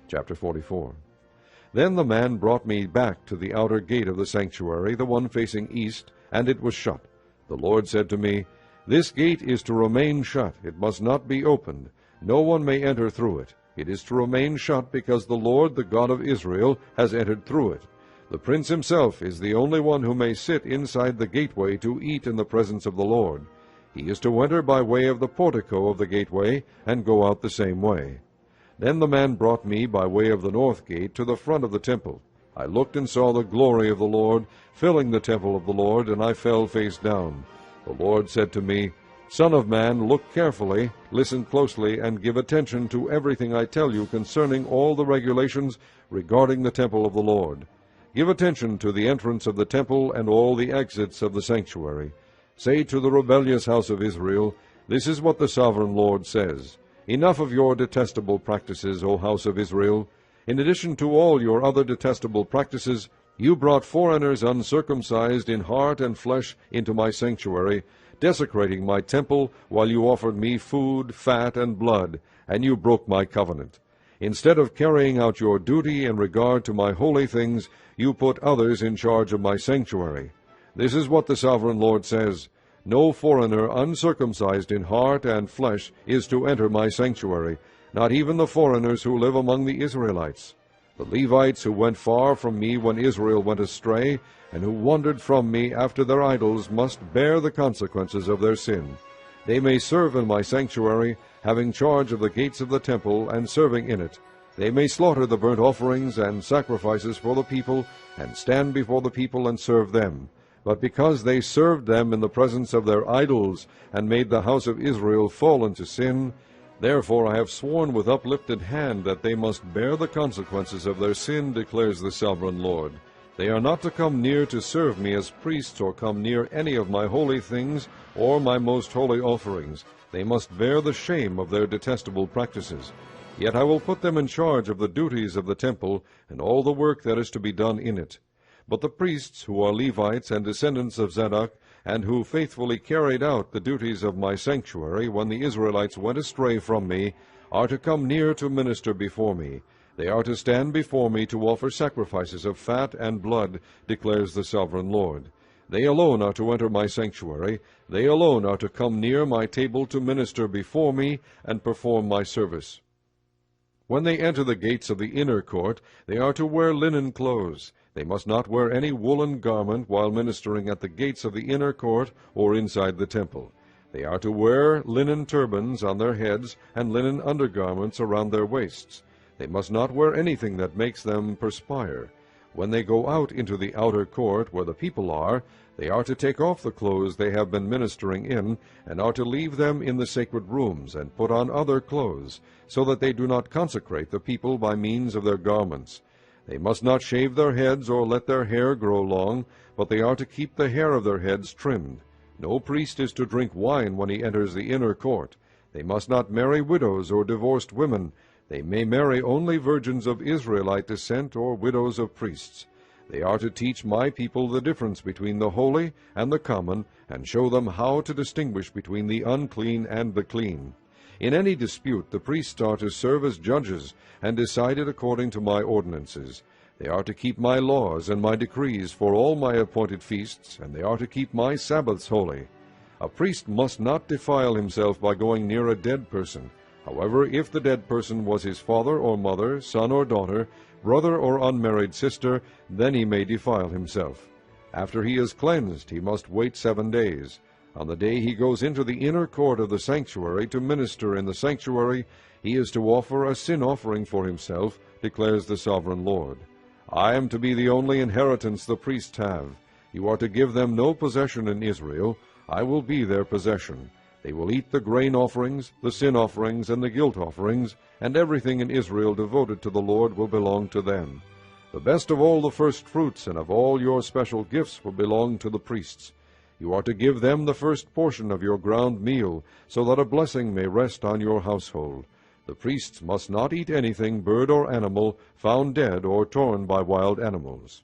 Chapter 44. Then the man brought me back to the outer gate of the sanctuary, the one facing east, and it was shut. The Lord said to me, This gate is to remain shut, it must not be opened. No one may enter through it. It is to remain shut because the Lord, the God of Israel, has entered through it. The prince himself is the only one who may sit inside the gateway to eat in the presence of the Lord. He is to enter by way of the portico of the gateway, and go out the same way. Then the man brought me by way of the north gate to the front of the temple. I looked and saw the glory of the Lord filling the temple of the Lord, and I fell face down. The Lord said to me, Son of man, look carefully, listen closely, and give attention to everything I tell you concerning all the regulations regarding the temple of the Lord. Give attention to the entrance of the temple and all the exits of the sanctuary. Say to the rebellious house of Israel, This is what the sovereign Lord says. Enough of your detestable practices, O house of Israel. In addition to all your other detestable practices, you brought foreigners uncircumcised in heart and flesh into my sanctuary, desecrating my temple while you offered me food, fat, and blood, and you broke my covenant. Instead of carrying out your duty in regard to my holy things, you put others in charge of my sanctuary. This is what the sovereign Lord says. No foreigner uncircumcised in heart and flesh is to enter my sanctuary, not even the foreigners who live among the Israelites. The Levites who went far from me when Israel went astray, and who wandered from me after their idols, must bear the consequences of their sin. They may serve in my sanctuary, having charge of the gates of the temple, and serving in it. They may slaughter the burnt offerings and sacrifices for the people, and stand before the people and serve them. But because they served them in the presence of their idols, and made the house of Israel fall into sin, therefore I have sworn with uplifted hand that they must bear the consequences of their sin, declares the sovereign Lord. They are not to come near to serve me as priests, or come near any of my holy things, or my most holy offerings. They must bear the shame of their detestable practices. Yet I will put them in charge of the duties of the temple, and all the work that is to be done in it. But the priests, who are Levites and descendants of Zadok, and who faithfully carried out the duties of my sanctuary when the Israelites went astray from me, are to come near to minister before me. They are to stand before me to offer sacrifices of fat and blood, declares the sovereign Lord. They alone are to enter my sanctuary. They alone are to come near my table to minister before me and perform my service. When they enter the gates of the inner court, they are to wear linen clothes. They must not wear any woolen garment while ministering at the gates of the inner court or inside the temple. They are to wear linen turbans on their heads and linen undergarments around their waists. They must not wear anything that makes them perspire. When they go out into the outer court where the people are, they are to take off the clothes they have been ministering in, and are to leave them in the sacred rooms, and put on other clothes, so that they do not consecrate the people by means of their garments. They must not shave their heads or let their hair grow long, but they are to keep the hair of their heads trimmed. No priest is to drink wine when he enters the inner court. They must not marry widows or divorced women. They may marry only virgins of Israelite descent or widows of priests. They are to teach my people the difference between the holy and the common, and show them how to distinguish between the unclean and the clean. In any dispute the priests are to serve as judges, and decide it according to my ordinances. They are to keep my laws and my decrees for all my appointed feasts, and they are to keep my Sabbaths holy. A priest must not defile himself by going near a dead person. However, if the dead person was his father or mother, son or daughter, brother or unmarried sister, then he may defile himself. After he is cleansed, he must wait 7 days. On the day he goes into the inner court of the sanctuary to minister in the sanctuary, he is to offer a sin offering for himself, declares the sovereign Lord. I am to be the only inheritance the priests have. You are to give them no possession in Israel. I will be their possession. They will eat the grain offerings, the sin offerings, and the guilt offerings, and everything in Israel devoted to the Lord will belong to them. The best of all the first fruits and of all your special gifts will belong to the priests. You are to give them the first portion of your ground meal, so that a blessing may rest on your household. The priests must not eat anything, bird or animal, found dead or torn by wild animals.